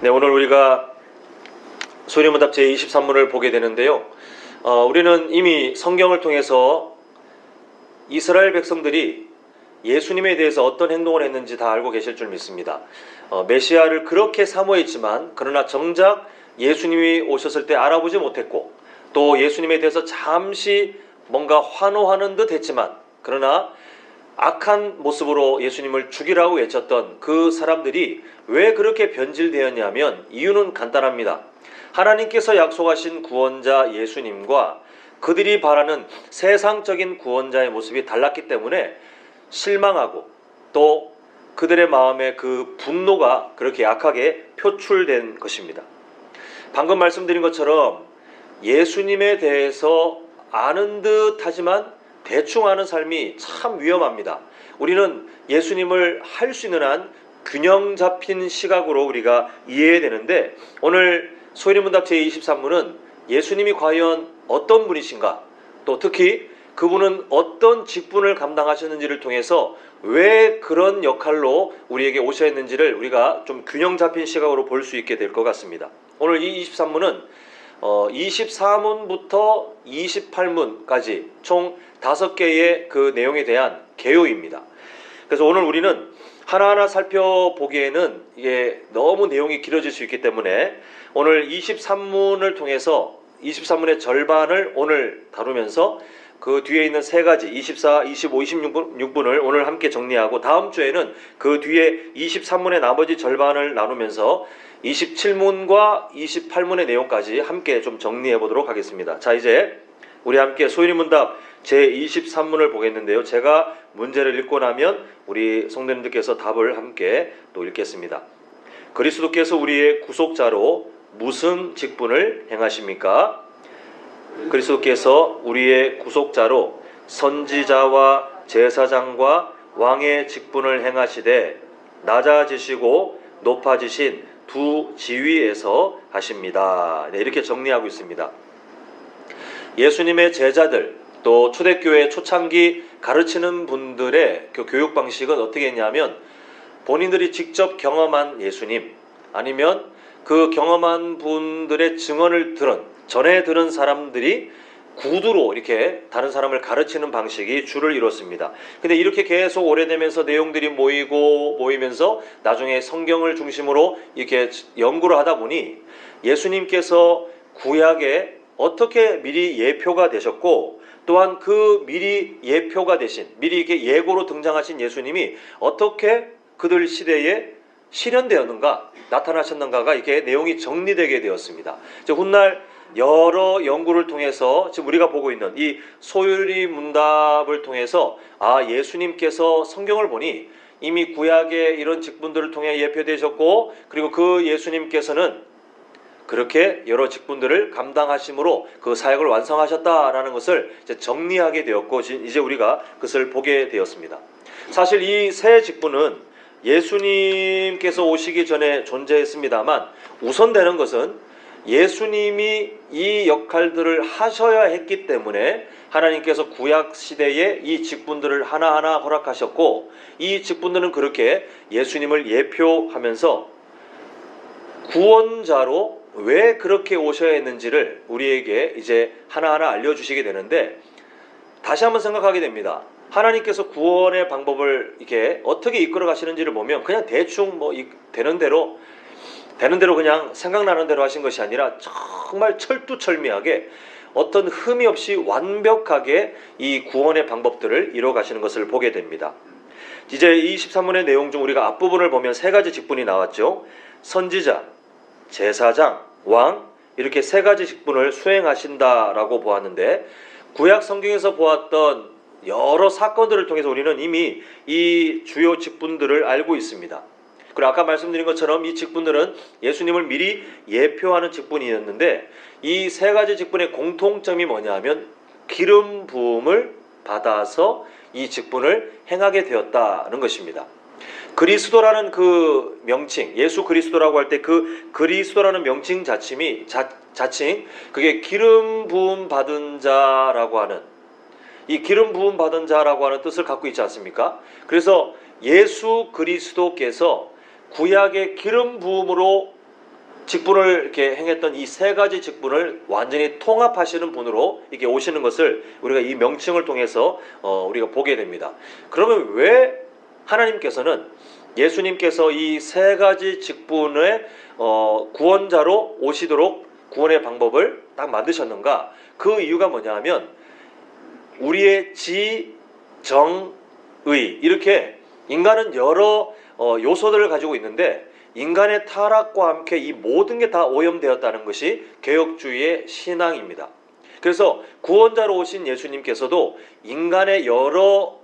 네, 오늘 우리가 소리문답 제23문을 보게 되는데요. 우리는 이미 성경을 통해서 이스라엘 백성들이 예수님에 대해서 어떤 행동을 했는지 다 알고 계실 줄 믿습니다. 메시아를 그렇게 사모했지만 그러나 정작 예수님이 오셨을 때 알아보지 못했고, 또 예수님에 대해서 잠시 뭔가 환호하는 듯 했지만 그러나 악한 모습으로 예수님을 죽이라고 외쳤던 그 사람들이 왜 그렇게 변질되었냐면 이유는 간단합니다. 하나님께서 약속하신 구원자 예수님과 그들이 바라는 세상적인 구원자의 모습이 달랐기 때문에 실망하고, 또 그들의 마음에 그 분노가 그렇게 약하게 표출된 것입니다. 방금 말씀드린 것처럼 예수님에 대해서 아는 듯 하지만 대충 아는 삶이 참 위험합니다. 우리는 예수님을 할 수 있는 한 균형 잡힌 시각으로 우리가 이해해야 되는데, 오늘 소리문답 제23문은 예수님이 과연 어떤 분이신가, 또 특히 그분은 어떤 직분을 감당하셨는지를 통해서 왜 그런 역할로 우리에게 오셔야 했는지를 우리가 좀 균형 잡힌 시각으로 볼 수 있게 될 것 같습니다. 오늘 이 23문은 24문부터 28문까지 총 5개의 그 내용에 대한 개요입니다. 그래서 오늘 우리는 하나하나 살펴보기에는 이게 너무 내용이 길어질 수 있기 때문에 오늘 23문을 통해서 23문의 절반을 오늘 다루면서 그 뒤에 있는 3가지 24, 25, 26분을 오늘 함께 정리하고, 다음 주에는 그 뒤에 23문의 나머지 절반을 나누면서 27문과 28문의 내용까지 함께 좀 정리해 보도록 하겠습니다. 자, 이제 우리 함께 소리문답 제23문을 보겠는데요. 제가 문제를 읽고 나면 우리 성도님들께서 답을 함께 또 읽겠습니다. 그리스도께서 우리의 구속자로 무슨 직분을 행하십니까? 그리스도께서 우리의 구속자로 선지자와 제사장과 왕의 직분을 행하시되 낮아지시고 높아지신 두 지위에서 하십니다. 네, 이렇게 정리하고 있습니다. 예수님의 제자들, 또 초대교회 초창기 가르치는 분들의 교육 방식은 어떻게 했냐면, 본인들이 직접 경험한 예수님, 아니면 그 경험한 분들의 증언을 전에 들은 사람들이 구두로 이렇게 다른 사람을 가르치는 방식이 주를 이뤘습니다. 근데 이렇게 계속 오래되면서 내용들이 모이면서 나중에 성경을 중심으로 이렇게 연구를 하다 보니 예수님께서 구약에 어떻게 미리 예표가 되셨고, 또한 그 미리 예표가 되신, 미리 이렇게 예고로 등장하신 예수님이 어떻게 그들 시대에 실현되었는가, 나타나셨는가가 이렇게 내용이 정리되게 되었습니다. 훗날 여러 연구를 통해서 지금 우리가 보고 있는 이 소리문답을 통해서 예수님께서 성경을 보니 이미 구약의 이런 직분들을 통해 예표되셨고, 그리고 그 예수님께서는 그렇게 여러 직분들을 감당하심으로 그 사역을 완성하셨다라는 것을 이제 정리하게 되었고, 이제 우리가 그것을 보게 되었습니다. 사실 이 세 직분은 예수님께서 오시기 전에 존재했습니다만, 우선되는 것은 예수님이 이 역할들을 하셔야 했기 때문에 하나님께서 구약 시대에 이 직분들을 하나하나 허락하셨고, 이 직분들은 그렇게 예수님을 예표하면서 구원자로 왜 그렇게 오셔야 했는지를 우리에게 이제 하나하나 알려주시게 되는데, 다시 한번 생각하게 됩니다. 하나님께서 구원의 방법을 이렇게 어떻게 이끌어 가시는지를 보면 그냥 대충 되는 대로 그냥 생각나는 대로 하신 것이 아니라 정말 철두철미하게 어떤 흠이 없이 완벽하게 이 구원의 방법들을 이뤄 가시는 것을 보게 됩니다. 이제 23문의 내용 중 우리가 앞부분을 보면 3가지 직분이 나왔죠. 선지자, 제사장, 왕, 이렇게 3가지 직분을 수행하신다라고 보았는데, 구약 성경에서 보았던 여러 사건들을 통해서 우리는 이미 이 주요 직분들을 알고 있습니다. 그리고 아까 말씀드린 것처럼 이 직분들은 예수님을 미리 예표하는 직분이었는데, 이 3가지 직분의 공통점이 뭐냐면 기름 부음을 받아서 이 직분을 행하게 되었다는 것입니다. 그리스도라는 그 명칭, 예수 그리스도라고 할 때 그 그리스도라는 명칭 자칭 그게 기름 부음 받은 자라고 하는, 이 기름 부음 받은 자라고 하는 뜻을 갖고 있지 않습니까? 그래서 예수 그리스도께서 구약의 기름 부음으로 직분을 이렇게 행했던 이 세 가지 직분을 완전히 통합하시는 분으로 이렇게 오시는 것을 우리가 이 명칭을 통해서 우리가 보게 됩니다. 그러면 왜 하나님께서는 예수님께서 이 세 가지 직분의 구원자로 오시도록 구원의 방법을 딱 만드셨는가? 그 이유가 뭐냐 하면 우리의 지, 정, 의 이렇게 인간은 여러 요소들을 가지고 있는데 인간의 타락과 함께 이 모든 게 다 오염되었다는 것이 개혁주의의 신앙입니다. 그래서 구원자로 오신 예수님께서도 인간의 여러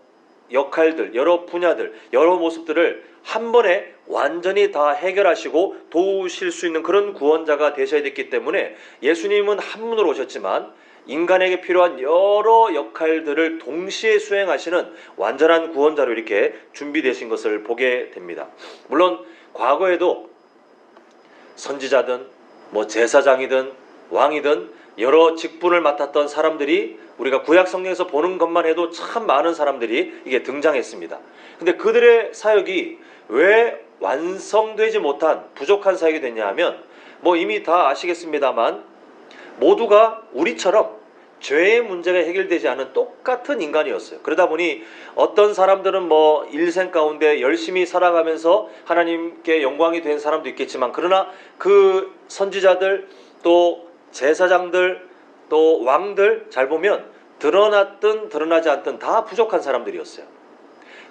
역할들, 여러 분야들, 여러 모습들을 한 번에 완전히 다 해결하시고 도우실 수 있는 그런 구원자가 되셔야 됐기 때문에 예수님은 한 분으로 오셨지만 인간에게 필요한 여러 역할들을 동시에 수행하시는 완전한 구원자로 이렇게 준비되신 것을 보게 됩니다. 물론 과거에도 선지자든 제사장이든 왕이든 여러 직분을 맡았던 사람들이 우리가 구약 성경에서 보는 것만 해도 참 많은 사람들이 이게 등장했습니다. 근데 그들의 사역이 왜 완성되지 못한 부족한 사역이 됐냐 하면 이미 다 아시겠습니다만 모두가 우리처럼 죄의 문제가 해결되지 않은 똑같은 인간이었어요. 그러다 보니 어떤 사람들은 일생 가운데 열심히 살아가면서 하나님께 영광이 된 사람도 있겠지만 그러나 그 선지자들 또 제사장들 또 왕들 잘 보면 드러났든 드러나지 않든 다 부족한 사람들이었어요.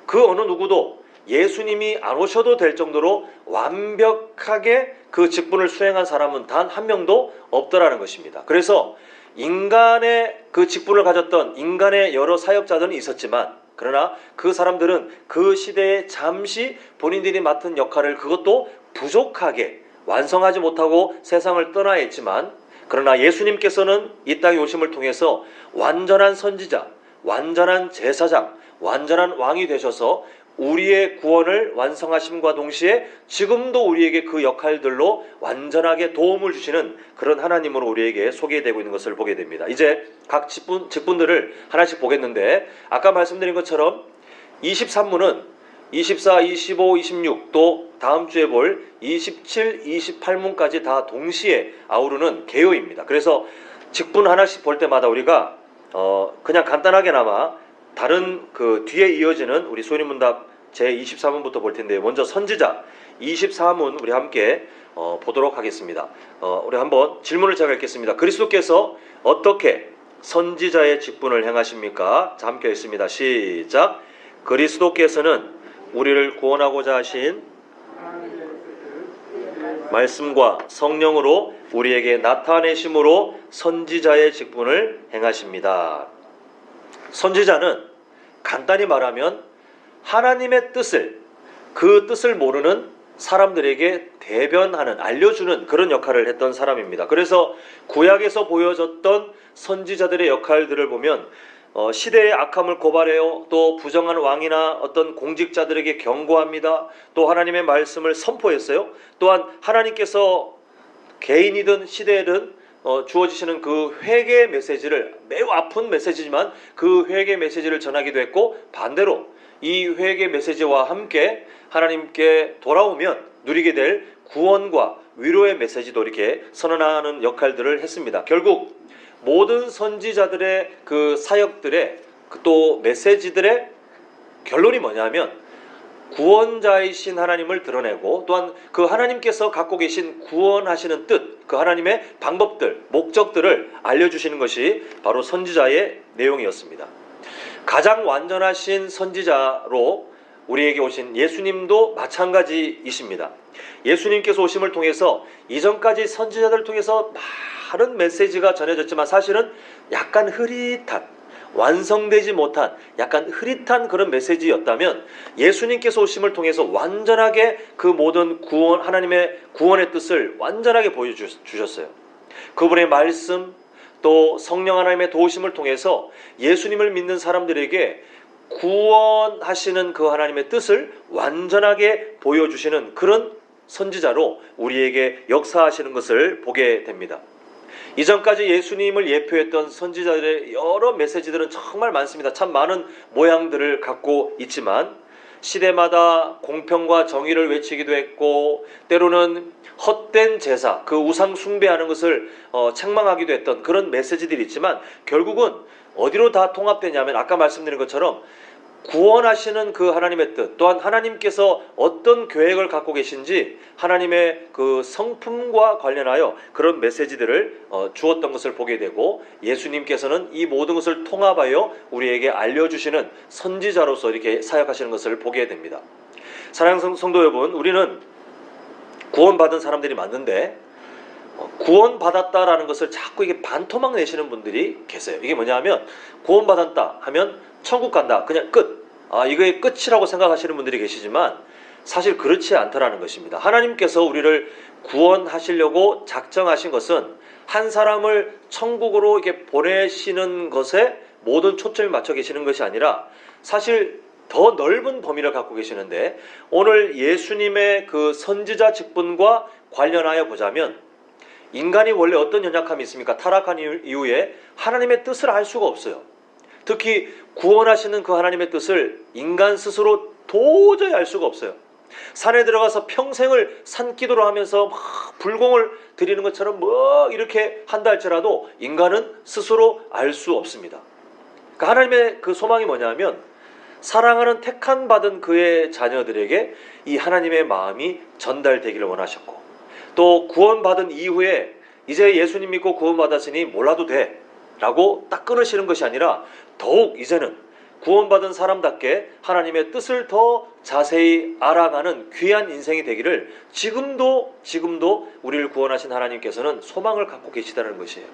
그 어느 누구도 예수님이 안 오셔도 될 정도로 완벽하게 그 직분을 수행한 사람은 단 한 명도 없더라는 것입니다. 그래서 인간의 그 직분을 가졌던 인간의 여러 사역자들은 있었지만 그러나 그 사람들은 그 시대에 잠시 본인들이 맡은 역할을 그것도 부족하게 완성하지 못하고 세상을 떠나 있지만 그러나 예수님께서는 이 땅에 오심을 통해서 완전한 선지자, 완전한 제사장, 완전한 왕이 되셔서 우리의 구원을 완성하심과 동시에 지금도 우리에게 그 역할들로 완전하게 도움을 주시는 그런 하나님으로 우리에게 소개되고 있는 것을 보게 됩니다. 이제 각 직분들을 하나씩 보겠는데 아까 말씀드린 것처럼 23문은 24, 25, 26 또 다음 주에 볼 27, 28문까지 다 동시에 아우르는 개요입니다. 그래서 직분 하나씩 볼 때마다 우리가 그냥 간단하게나마 다른 그 뒤에 이어지는 우리 소리문답 제24문부터 볼 텐데요. 먼저 선지자 24문 우리 함께 보도록 하겠습니다. 우리 한번 질문을 제가 읽겠습니다. 그리스도께서 어떻게 선지자의 직분을 행하십니까? 자, 함께 읽습니다. 시작. 그리스도께서는 우리를 구원하고자 하신 말씀과 성령으로 우리에게 나타내심으로 선지자의 직분을 행하십니다. 선지자는 간단히 말하면 하나님의 뜻을 그 뜻을 모르는 사람들에게 대변하는 알려주는 그런 역할을 했던 사람입니다. 그래서 구약에서 보여졌던 선지자들의 역할들을 보면 시대의 악함을 고발해요. 또 부정한 왕이나 어떤 공직자들에게 경고합니다. 또 하나님의 말씀을 선포했어요. 또한 하나님께서 개인이든 시대든 주어지시는 그 회개 메시지를 매우 아픈 메시지지만 그 회개 메시지를 전하기도 했고 반대로 이 회개 메시지와 함께 하나님께 돌아오면 누리게 될 구원과 위로의 메시지도 이렇게 선언하는 역할들을 했습니다. 결국 모든 선지자들의 그 사역들의 또 메시지들의 결론이 뭐냐면 구원자이신 하나님을 드러내고 또한 그 하나님께서 갖고 계신 구원하시는 뜻, 그 하나님의 방법들, 목적들을 알려주시는 것이 바로 선지자의 내용이었습니다. 가장 완전하신 선지자로 우리에게 오신 예수님도 마찬가지이십니다. 예수님께서 오심을 통해서 이전까지 선지자들을 통해서 많은 메시지가 전해졌지만 사실은 약간 흐릿한 완성되지 못한 약간 흐릿한 그런 메시지였다면 예수님께서 오심을 통해서 완전하게 그 모든 구원 하나님의 구원의 뜻을 완전하게 보여주셨어요. 그분의 말씀 또 성령 하나님의 도우심을 통해서 예수님을 믿는 사람들에게 구원하시는 그 하나님의 뜻을 완전하게 보여주시는 그런 선지자로 우리에게 역사하시는 것을 보게 됩니다. 이전까지 예수님을 예표했던 선지자들의 여러 메시지들은 정말 많습니다. 참 많은 모양들을 갖고 있지만 시대마다 공평과 정의를 외치기도 했고 때로는 헛된 제사, 그 우상 숭배하는 것을 책망하기도 했던 그런 메시지들이 있지만 결국은 어디로 다 통합되냐면 아까 말씀드린 것처럼 구원하시는 그 하나님의 뜻, 또한 하나님께서 어떤 계획을 갖고 계신지 하나님의 그 성품과 관련하여 그런 메시지들을 주었던 것을 보게 되고, 예수님께서는 이 모든 것을 통합하여 우리에게 알려주시는 선지자로서 이렇게 사역하시는 것을 보게 됩니다. 사랑하는 성도 여러분, 우리는 구원받은 사람들이 맞는데 구원받았다라는 것을 자꾸 이게 반토막 내시는 분들이 계세요. 이게 뭐냐면 구원받았다 하면 천국 간다, 그냥 끝, 이거의 끝이라고 생각하시는 분들이 계시지만 사실 그렇지 않다라는 것입니다. 하나님께서 우리를 구원하시려고 작정하신 것은 한 사람을 천국으로 이렇게 보내시는 것에 모든 초점이 맞춰 계시는 것이 아니라 사실 더 넓은 범위를 갖고 계시는데, 오늘 예수님의 그 선지자 직분과 관련하여 보자면 인간이 원래 어떤 연약함이 있습니까? 타락한 이후에 하나님의 뜻을 알 수가 없어요. 특히 구원하시는 그 하나님의 뜻을 인간 스스로 도저히 알 수가 없어요. 산에 들어가서 평생을 산기도를 하면서 막 불공을 드리는 것처럼 뭐 이렇게 한다 할지라도 인간은 스스로 알 수 없습니다. 그러니까 하나님의 그 소망이 뭐냐면 사랑하는 택한 받은 그의 자녀들에게 이 하나님의 마음이 전달되기를 원하셨고, 또 구원받은 이후에 이제 예수님 믿고 구원받았으니 몰라도 돼 라고 딱 끊으시는 것이 아니라 더욱 이제는 구원받은 사람답게 하나님의 뜻을 더 자세히 알아가는 귀한 인생이 되기를 지금도 우리를 구원하신 하나님께서는 소망을 갖고 계시다는 것이에요.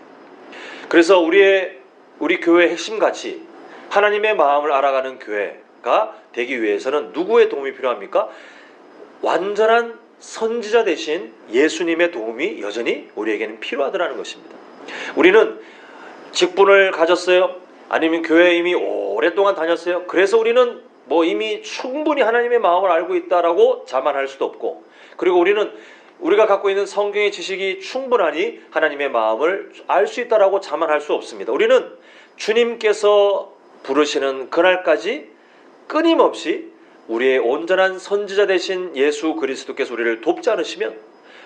그래서 우리 교회의 핵심 가치, 하나님의 마음을 알아가는 교회가 되기 위해서는 누구의 도움이 필요합니까? 완전한 선지자 대신 예수님의 도움이 여전히 우리에게는 필요하다는 것입니다. 우리는 직분을 가졌어요? 아니면 교회에 이미 오랫동안 다녔어요? 그래서 우리는 뭐 이미 충분히 하나님의 마음을 알고 있다라고 자만할 수도 없고, 그리고 우리가 갖고 있는 성경의 지식이 충분하니 하나님의 마음을 알 수 있다라고 자만할 수 없습니다. 우리는 주님께서 부르시는 그날까지 끊임없이 우리의 온전한 선지자 되신 예수 그리스도께서 우리를 돕지 않으시면,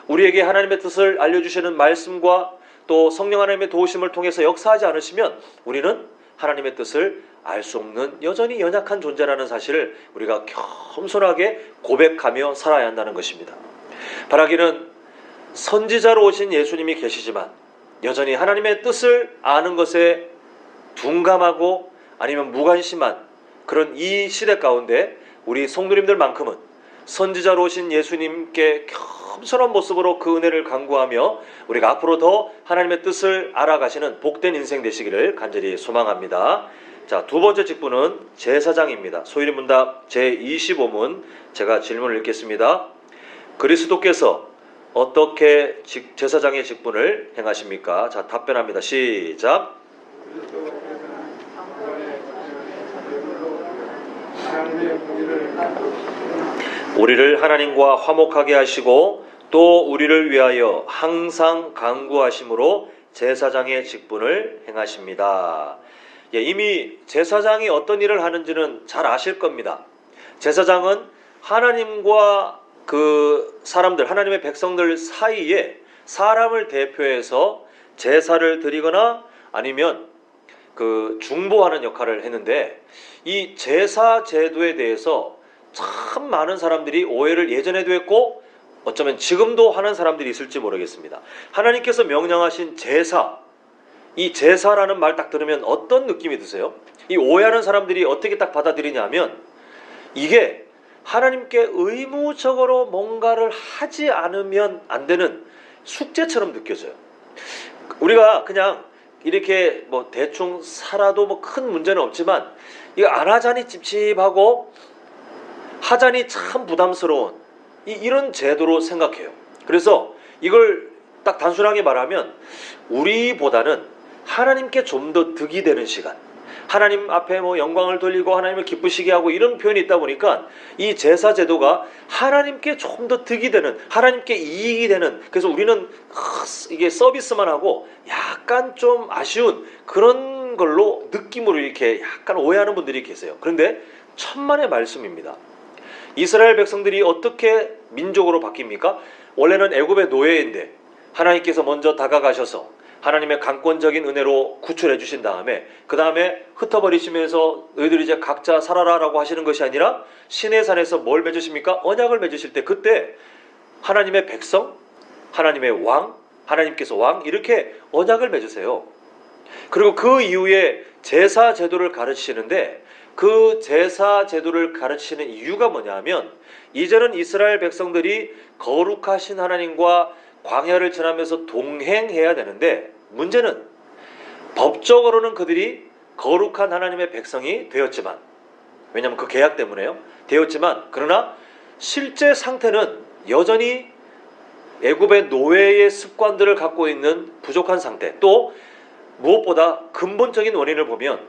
우리에게 하나님의 뜻을 알려주시는 말씀과 또 성령 하나님의 도우심을 통해서 역사하지 않으시면 우리는 하나님의 뜻을 알 수 없는 여전히 연약한 존재라는 사실을 우리가 겸손하게 고백하며 살아야 한다는 것입니다. 바라기는 선지자로 오신 예수님이 계시지만 여전히 하나님의 뜻을 아는 것에 둔감하고 아니면 무관심한 그런 이 시대 가운데 우리 성도님들만큼은 선지자로 오신 예수님께 겸손한 모습으로 그 은혜를 간구하며 우리가 앞으로 더 하나님의 뜻을 알아가시는 복된 인생 되시기를 간절히 소망합니다. 자, 두 번째 직분은 제사장입니다. 소위문답 제25문 제가 질문을 읽겠습니다. 그리스도께서 어떻게 제사장의 직분을 행하십니까? 자, 답변합니다. 시작. 우리를 하나님과 화목하게 하시고 또 우리를 위하여 항상 간구하심으로 제사장의 직분을 행하십니다. 이미 제사장이 어떤 일을 하는지는 잘 아실 겁니다. 제사장은 하나님과 그 사람들, 하나님의 백성들 사이에 사람을 대표해서 제사를 드리거나 아니면 그 중보하는 역할을 했는데, 이 제사 제도에 대해서 참 많은 사람들이 오해를 예전에도 했고 어쩌면 지금도 하는 사람들이 있을지 모르겠습니다. 하나님께서 명령하신 제사, 이 제사라는 말 딱 들으면 어떤 느낌이 드세요? 이 오해하는 사람들이 어떻게 딱 받아들이냐면 이게 하나님께 의무적으로 뭔가를 하지 않으면 안 되는 숙제처럼 느껴져요. 우리가 그냥 이렇게 뭐 대충 살아도 뭐 큰 문제는 없지만 이거 안 하자니 찝찝하고 하자니 참 부담스러운 이런 제도로 생각해요. 그래서 이걸 딱 단순하게 말하면 우리보다는 하나님께 좀 더 득이 되는 시간, 하나님 앞에 뭐 영광을 돌리고 하나님을 기쁘시게 하고 이런 표현이 있다 보니까 이 제사 제도가 하나님께 좀 더 득이 되는, 하나님께 이익이 되는, 그래서 우리는 이게 서비스만 하고 약간 좀 아쉬운 그런 걸로 느낌으로 이렇게 약간 오해하는 분들이 계세요. 그런데 천만의 말씀입니다. 이스라엘 백성들이 어떻게 민족으로 바뀝니까? 원래는 애굽의 노예인데 하나님께서 먼저 다가가셔서 하나님의 강권적인 은혜로 구출해 주신 다음에 그 다음에 흩어버리시면서 너희들 이제 각자 살아라라고 하시는 것이 아니라 시내산에서 뭘 맺으십니까? 언약을 맺으실 때 그때 하나님의 백성, 하나님의 왕, 하나님께서 왕 이렇게 언약을 맺으세요. 그리고 그 이후에 제사 제도를 가르치시는데 그 제사 제도를 가르치시는 이유가 뭐냐면 이제는 이스라엘 백성들이 거룩하신 하나님과 광야를 지나면서 동행해야 되는데 문제는 법적으로는 그들이 거룩한 하나님의 백성이 되었지만 왜냐하면 그 계약 때문에요. 되었지만 그러나 실제 상태는 여전히 애굽의 노예의 습관들을 갖고 있는 부족한 상태 또 무엇보다 근본적인 원인을 보면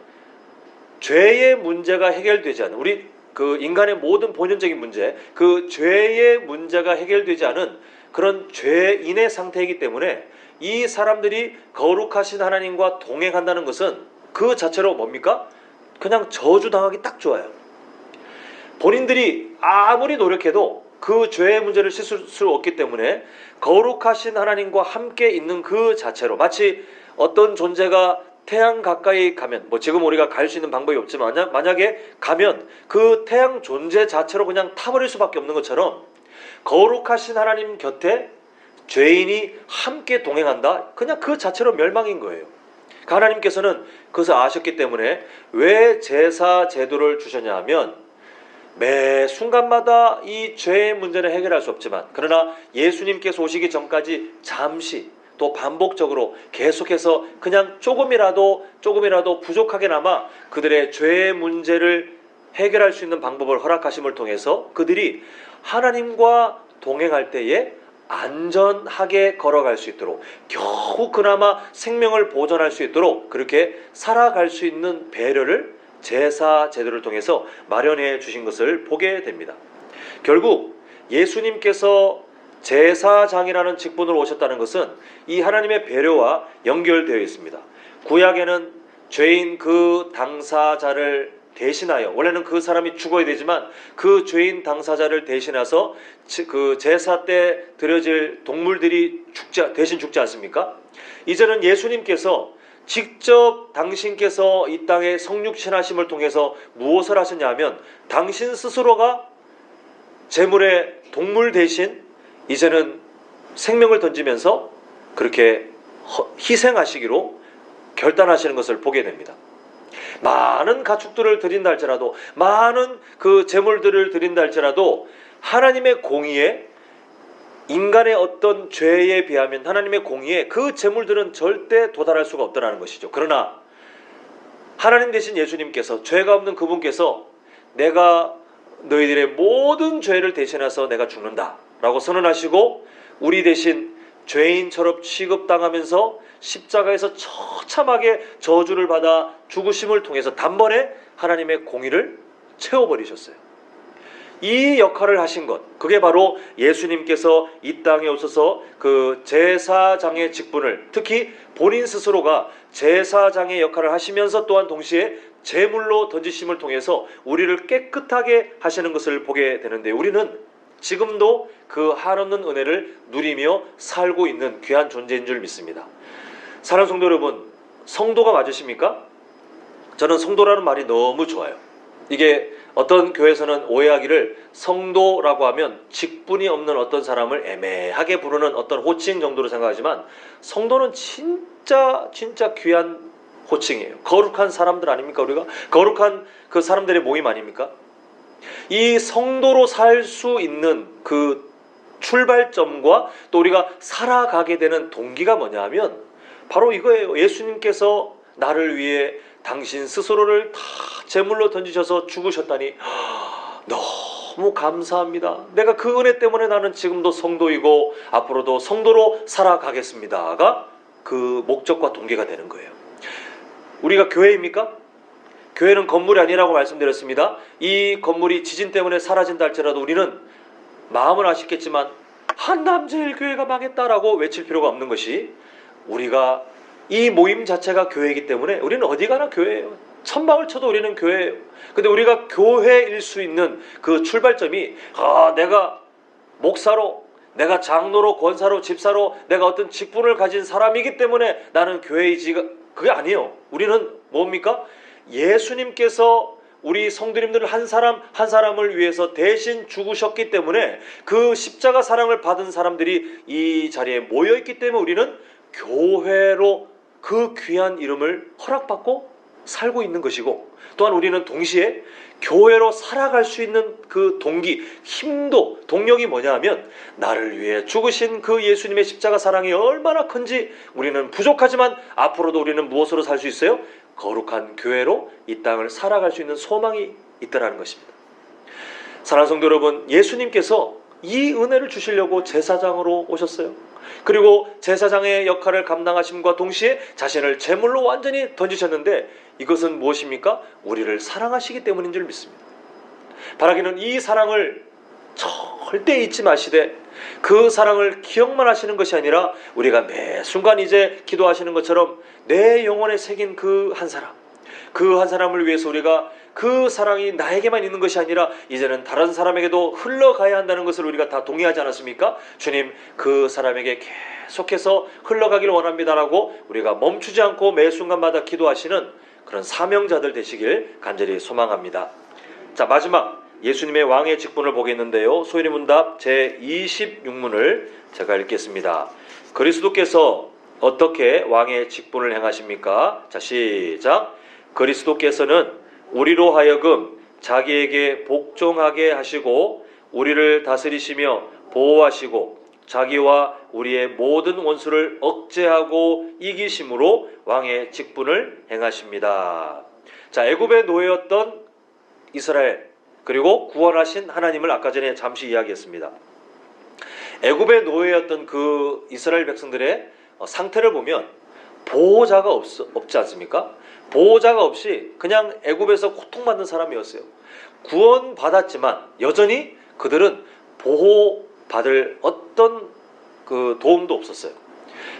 죄의 문제가 해결되지 않은 우리 그 인간의 모든 본연적인 문제 그 죄의 문제가 해결되지 않은 그런 죄인의 상태이기 때문에 이 사람들이 거룩하신 하나님과 동행한다는 것은 그 자체로 뭡니까? 그냥 저주당하기 딱 좋아요. 본인들이 아무리 노력해도 그 죄의 문제를 씻을 수 없기 때문에 거룩하신 하나님과 함께 있는 그 자체로 마치 어떤 존재가 태양 가까이 가면 뭐 지금 우리가 갈 수 있는 방법이 없지만 만약에 가면 그 태양 존재 자체로 그냥 타버릴 수밖에 없는 것처럼 거룩하신 하나님 곁에 죄인이 함께 동행한다? 그냥 그 자체로 멸망인 거예요. 하나님께서는 그것을 아셨기 때문에 왜 제사 제도를 주셨냐 하면 매 순간마다 이 죄의 문제는 해결할 수 없지만 그러나 예수님께서 오시기 전까지 잠시 또 반복적으로 계속해서 그냥 조금이라도 부족하게나마 그들의 죄의 문제를 해결할 수 있는 방법을 허락하심을 통해서 그들이 하나님과 동행할 때에 안전하게 걸어갈 수 있도록 겨우 그나마 생명을 보존할 수 있도록 그렇게 살아갈 수 있는 배려를 제사 제도를 통해서 마련해 주신 것을 보게 됩니다. 결국 예수님께서 제사장이라는 직분으로 오셨다는 것은 이 하나님의 배려와 연결되어 있습니다. 구약에는 죄인 그 당사자를 대신하여 원래는 그 사람이 죽어야 되지만 그 죄인 당사자를 대신해서 그 제사 때 드려질 동물들이 대신 죽지 않습니까? 이제는 예수님께서 직접 당신께서 이 땅에 성육신하심을 통해서 무엇을 하셨냐 하면 당신 스스로가 제물의 동물 대신 이제는 생명을 던지면서 그렇게 희생하시기로 결단하시는 것을 보게 됩니다. 많은 가축들을 드린다 할지라도 많은 그 제물들을 드린다 할지라도 하나님의 공의에 인간의 어떤 죄에 비하면 하나님의 공의에 그 제물들은 절대 도달할 수가 없다는 것이죠. 그러나 하나님 대신 예수님께서 죄가 없는 그분께서 내가 너희들의 모든 죄를 대신해서 내가 죽는다 라고 선언하시고 우리 대신 죄인처럼 취급당하면서 십자가에서 처참하게 저주를 받아 죽으심을 통해서 단번에 하나님의 공의를 채워버리셨어요. 이 역할을 하신 것 그게 바로 예수님께서 이 땅에 오셔서 그 제사장의 직분을 특히 본인 스스로가 제사장의 역할을 하시면서 또한 동시에 제물로 던지심을 통해서 우리를 깨끗하게 하시는 것을 보게 되는데 우리는 지금도 그 한없는 은혜를 누리며 살고 있는 귀한 존재인 줄 믿습니다. 사랑하는 성도 여러분, 성도가 맞으십니까? 저는 성도라는 말이 너무 좋아요. 이게 어떤 교회에서는 오해하기를 성도라고 하면 직분이 없는 어떤 사람을 애매하게 부르는 어떤 호칭 정도로 생각하지만 성도는 진짜 귀한 호칭이에요. 거룩한 사람들 아닙니까? 우리가 거룩한 그 사람들의 모임 아닙니까? 이 성도로 살 수 있는 그 출발점과 또 우리가 살아가게 되는 동기가 뭐냐 하면 바로 이거예요. 예수님께서 나를 위해 당신 스스로를 다 제물로 던지셔서 죽으셨다니 너무 감사합니다. 내가 그 은혜 때문에 나는 지금도 성도이고 앞으로도 성도로 살아가겠습니다가 그 목적과 동기가 되는 거예요. 우리가 교회입니까? 교회는 건물이 아니라고 말씀드렸습니다. 이 건물이 지진 때문에 사라진다 할지라도 우리는 마음은 아쉽겠지만 한남제일교회가 망했다라고 외칠 필요가 없는 것이 우리가 이 모임 자체가 교회이기 때문에 우리는 어디 가나 교회예요. 천막을 쳐도 우리는 교회예요. 근데 우리가 교회일 수 있는 그 출발점이 내가 목사로, 내가 장로로, 권사로, 집사로 내가 어떤 직분을 가진 사람이기 때문에 나는 교회이지, 그게 아니에요. 우리는 뭡니까? 예수님께서 우리 성도님들 한 사람 한 사람을 위해서 대신 죽으셨기 때문에 그 십자가 사랑을 받은 사람들이 이 자리에 모여있기 때문에 우리는 교회로 그 귀한 이름을 허락받고 살고 있는 것이고, 또한 우리는 동시에 교회로 살아갈 수 있는 그 동기, 힘도, 동력이 뭐냐 하면 나를 위해 죽으신 그 예수님의 십자가 사랑이 얼마나 큰지 우리는 부족하지만 앞으로도 우리는 무엇으로 살 수 있어요? 거룩한 교회로 이 땅을 살아갈 수 있는 소망이 있다는 것입니다. 사랑하는 성도 여러분, 예수님께서 이 은혜를 주시려고 제사장으로 오셨어요. 그리고 제사장의 역할을 감당하심과 동시에 자신을 제물로 완전히 던지셨는데, 이것은 무엇입니까? 우리를 사랑하시기 때문인 줄 믿습니다. 바라기는 이 사랑을 절대 잊지 마시되 그 사랑을 기억만 하시는 것이 아니라 우리가 매 순간 이제 기도하시는 것처럼 내 영혼에 새긴 그 한 사람, 그 한 사람을 위해서 우리가 그 사랑이 나에게만 있는 것이 아니라 이제는 다른 사람에게도 흘러가야 한다는 것을 우리가 다 동의하지 않았습니까? 주님, 그 사람에게 계속해서 흘러가길 원합니다라고 우리가 멈추지 않고 매 순간마다 기도하시는 그런 사명자들 되시길 간절히 소망합니다. 자, 마지막 예수님의 왕의 직분을 보겠는데요, 소인의 문답 제26문을 제가 읽겠습니다. 그리스도께서 어떻게 왕의 직분을 행하십니까? 자, 시작. 그리스도께서는 우리로 하여금 자기에게 복종하게 하시고 우리를 다스리시며 보호하시고 자기와 우리의 모든 원수를 억제하고 이기심으로 왕의 직분을 행하십니다. 자, 애굽의 노예였던 이스라엘, 그리고 구원하신 하나님을 아까 전에 잠시 이야기했습니다. 애굽의 노예였던 그 이스라엘 백성들의 상태를 보면 보호자가 없지 않습니까? 보호자가 없이 그냥 애굽에서 고통받는 사람이었어요. 구원받았지만 여전히 그들은 보호받을 어떤 그 도움도 없었어요.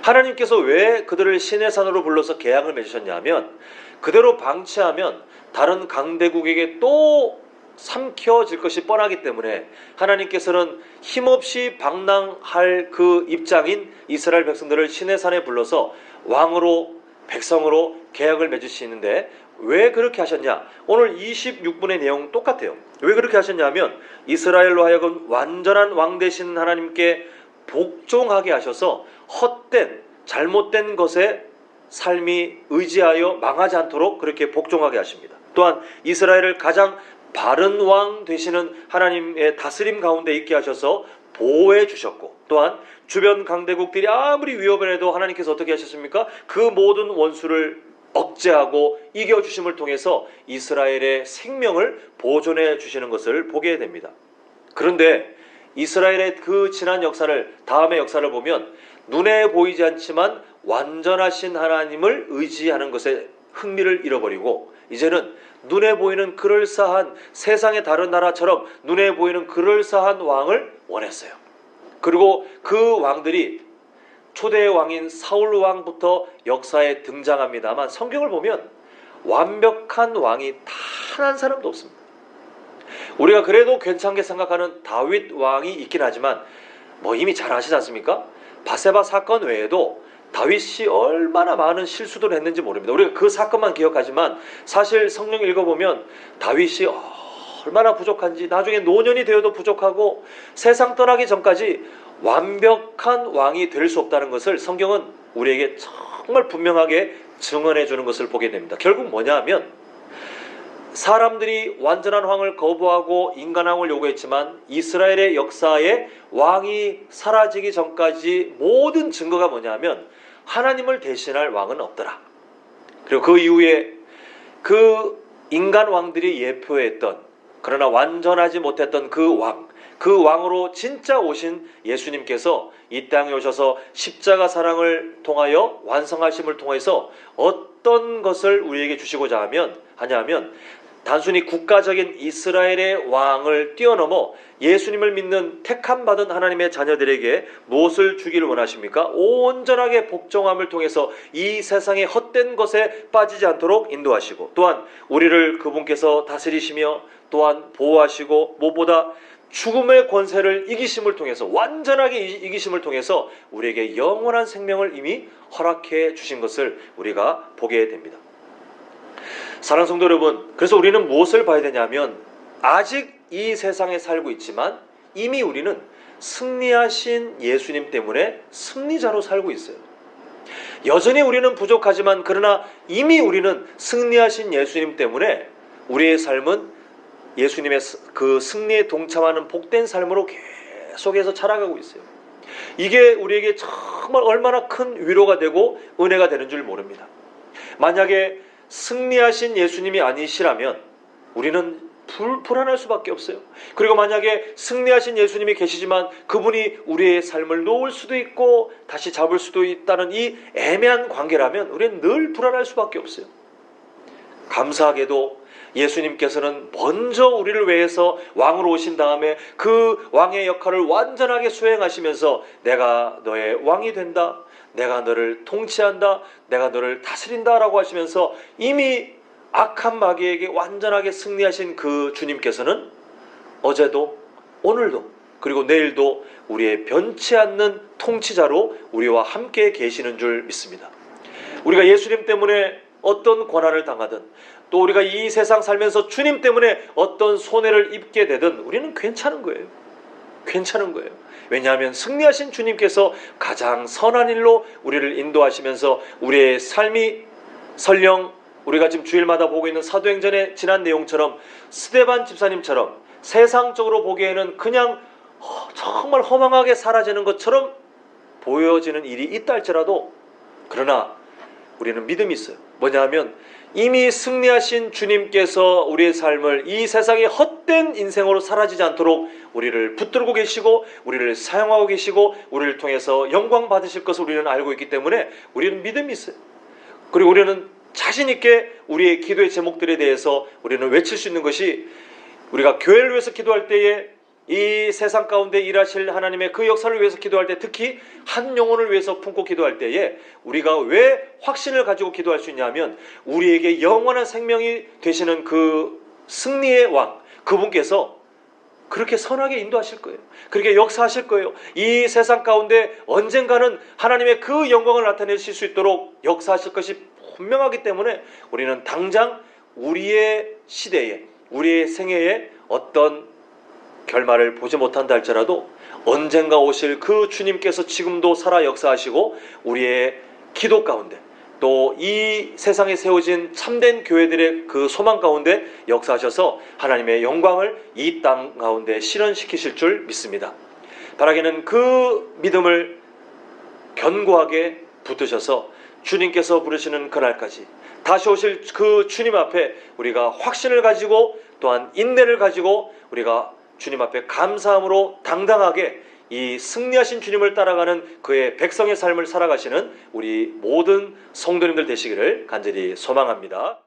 하나님께서 왜 그들을 신의 산으로 불러서 계약을 맺으셨냐 하면, 그대로 방치하면 다른 강대국에게 또 삼켜질 것이 뻔하기 때문에 하나님께서는 힘없이 방랑할 그 입장인 이스라엘 백성들을 신의 산에 불러서 왕으로, 백성으로 계약을 맺으시는데, 왜 그렇게 하셨냐? 오늘 26분의 내용 똑같아요. 왜 그렇게 하셨냐 하면 이스라엘로 하여금 완전한 왕 되신 하나님께 복종하게 하셔서 헛된 잘못된 것에 삶이 의지하여 망하지 않도록 그렇게 복종하게 하십니다. 또한 이스라엘을 가장 바른 왕 되시는 하나님의 다스림 가운데 있게 하셔서 보호해 주셨고, 또한 주변 강대국들이 아무리 위협을 해도 하나님께서 어떻게 하셨습니까? 그 모든 원수를 억제하고 이겨주심을 통해서 이스라엘의 생명을 보존해 주시는 것을 보게 됩니다. 그런데 이스라엘의 그 지난 역사를, 다음의 역사를 보면 눈에 보이지 않지만 완전하신 하나님을 의지하는 것에 흥미를 잃어버리고 이제는 눈에 보이는 그럴싸한, 세상의 다른 나라처럼 눈에 보이는 그럴싸한 왕을 원했어요. 그리고 그 왕들이 초대 왕인 사울 왕부터 역사에 등장합니다만, 성경을 보면 완벽한 왕이 단 한 사람도 없습니다. 우리가 그래도 괜찮게 생각하는 다윗 왕이 있긴 하지만 이미 잘 아시지 않습니까? 바세바 사건 외에도 다윗이 얼마나 많은 실수들을 했는지 모릅니다. 우리가 그 사건만 기억하지만 사실 성경 읽어보면 다윗이 얼마나 부족한지, 나중에 노년이 되어도 부족하고 세상 떠나기 전까지 완벽한 왕이 될 수 없다는 것을 성경은 우리에게 정말 분명하게 증언해 주는 것을 보게 됩니다. 결국 뭐냐 하면, 사람들이 완전한 왕을 거부하고 인간왕을 요구했지만 이스라엘의 역사에 왕이 사라지기 전까지 모든 증거가 뭐냐 하면 하나님을 대신할 왕은 없더라. 그리고 그 이후에 그 인간 왕들이 예표했던, 그러나 완전하지 못했던 그 왕으로 진짜 오신 예수님께서 이 땅에 오셔서 십자가 사랑을 통하여 완성하심을 통해서 어떤 것을 우리에게 주시고자 하냐 하면 단순히 국가적인 이스라엘의 왕을 뛰어넘어 예수님을 믿는 택함 받은 하나님의 자녀들에게 무엇을 주기를 원하십니까? 온전하게 복종함을 통해서 이 세상의 헛된 것에 빠지지 않도록 인도하시고, 또한 우리를 그분께서 다스리시며 또한 보호하시고, 무엇보다 죽음의 권세를 이기심을 통해서, 완전하게 이기심을 통해서 우리에게 영원한 생명을 이미 허락해 주신 것을 우리가 보게 됩니다. 사랑하는 성도 여러분, 그래서 우리는 무엇을 봐야 되냐면, 아직 이 세상에 살고 있지만 이미 우리는 승리하신 예수님 때문에 승리자로 살고 있어요. 여전히 우리는 부족하지만, 그러나 이미 우리는 승리하신 예수님 때문에 우리의 삶은 예수님의 그 승리에 동참하는 복된 삶으로 계속해서 자라가고 있어요. 이게 우리에게 정말 얼마나 큰 위로가 되고 은혜가 되는 줄 모릅니다. 만약에 승리하신 예수님이 아니시라면 우리는 불안할 수밖에 없어요. 그리고 만약에 승리하신 예수님이 계시지만 그분이 우리의 삶을 놓을 수도 있고 다시 잡을 수도 있다는 이 애매한 관계라면 우리는 늘 불안할 수밖에 없어요. 감사하게도 예수님께서는 먼저 우리를 위해서 왕으로 오신 다음에 그 왕의 역할을 완전하게 수행하시면서 내가 너의 왕이 된다, 내가 너를 통치한다, 내가 너를 다스린다 라고 하시면서 이미 악한 마귀에게 완전하게 승리하신 그 주님께서는 어제도 오늘도 그리고 내일도 우리의 변치 않는 통치자로 우리와 함께 계시는 줄 믿습니다. 우리가 예수님 때문에 어떤 고난을 당하든, 또 우리가 이 세상 살면서 주님 때문에 어떤 손해를 입게 되든 우리는 괜찮은 거예요. 괜찮은 거예요. 왜냐하면 승리하신 주님께서 가장 선한 일로 우리를 인도하시면서 우리의 삶이 설령 우리가 지금 주일마다 보고 있는 사도행전의 지난 내용처럼 스데반 집사님처럼 세상적으로 보기에는 그냥 정말 허망하게 사라지는 것처럼 보여지는 일이 있다 할지라도, 그러나 우리는 믿음이 있어요. 뭐냐 하면 이미 승리하신 주님께서 우리의 삶을 이 세상의 헛된 인생으로 사라지지 않도록 우리를 붙들고 계시고 우리를 사용하고 계시고 우리를 통해서 영광 받으실 것을 우리는 알고 있기 때문에 우리는 믿음이 있어요. 그리고 우리는 자신 있게 우리의 기도의 제목들에 대해서 우리는 외칠 수 있는 것이, 우리가 교회를 위해서 기도할 때에 이 세상 가운데 일하실 하나님의 그 역사를 위해서 기도할 때, 특히 한 영혼을 위해서 품고 기도할 때에 우리가 왜 확신을 가지고 기도할 수 있냐면, 우리에게 영원한 생명이 되시는 그 승리의 왕, 그분께서 그렇게 선하게 인도하실 거예요. 그렇게 역사하실 거예요. 이 세상 가운데 언젠가는 하나님의 그 영광을 나타내실 수 있도록 역사하실 것이 분명하기 때문에 우리는 당장 우리의 시대에, 우리의 생애에 어떤 결말을 보지 못한다 할지라도 언젠가 오실 그 주님께서 지금도 살아 역사하시고 우리의 기도 가운데, 또 이 세상에 세워진 참된 교회들의 그 소망 가운데 역사하셔서 하나님의 영광을 이 땅 가운데 실현시키실 줄 믿습니다. 바라기는 그 믿음을 견고하게 붙드셔서 주님께서 부르시는 그날까지 다시 오실 그 주님 앞에 우리가 확신을 가지고 또한 인내를 가지고 우리가 주님 앞에 감사함으로 당당하게 이 승리하신 주님을 따라가는 그의 백성의 삶을 살아가시는 우리 모든 성도님들 되시기를 간절히 소망합니다.